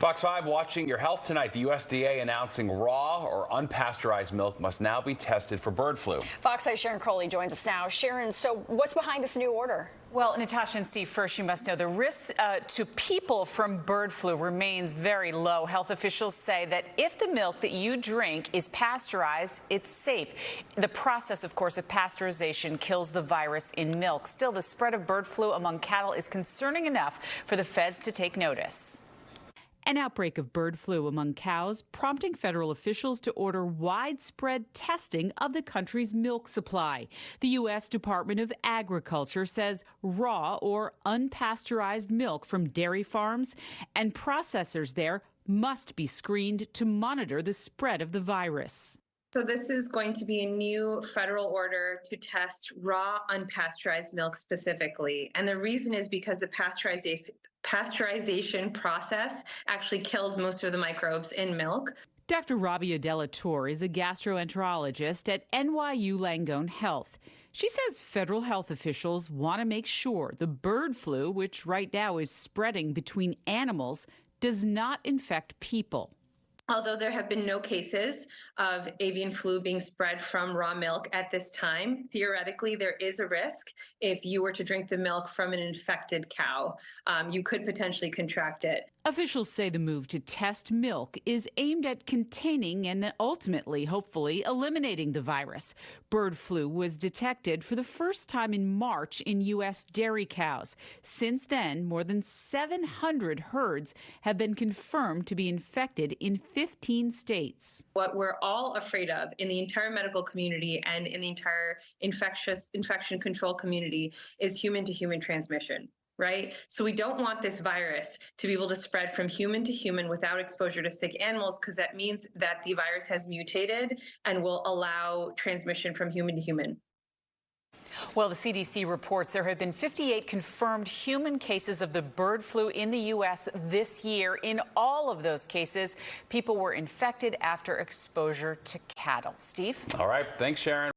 Fox 5 watching your health tonight. The USDA announcing raw or unpasteurized milk must now be tested for bird flu. Fox 5's Sharon Crowley joins us now. Sharon, so what's behind this new order? Well, Natasha and Steve, first you must know the risk to people from bird flu remains very low. Health officials say that if the milk that you drink is pasteurized, it's safe. The process, of course, of pasteurization kills the virus in milk. Still, the spread of bird flu among cattle is concerning enough for the feds to take notice. An outbreak of bird flu among cows, prompting federal officials to order widespread testing of the country's milk supply. The U.S. Department of Agriculture says raw or unpasteurized milk from dairy farms and processors there must be screened to monitor the spread of the virus. So this is going to be a new federal order to test raw unpasteurized milk specifically. And the reason is because the pasteurization process actually kills most of the microbes in milk. Dr. Rabia Delator is a gastroenterologist at NYU Langone Health. She says federal health officials want to make sure the bird flu, which right now is spreading between animals, does not infect people. Although there have been no cases of avian flu being spread from raw milk at this time, theoretically, there is a risk if you were to drink the milk from an infected cow. You could potentially contract it. Officials say the move to test milk is aimed at containing and ultimately, hopefully, eliminating the virus. Bird flu was detected for the first time in March in U.S. dairy cows. Since then, more than 700 herds have been confirmed to be infected in 15 states. What we're all afraid of in the entire medical community and in the entire infection control community is human-to-human transmission. Right? So we don't want this virus to be able to spread from human to human without exposure to sick animals, because that means that the virus has mutated and will allow transmission from human to human. Well, the CDC reports there have been 58 confirmed human cases of the bird flu in the U.S. this year. In all of those cases, people were infected after exposure to cattle. Steve? All right. Thanks, Sharon.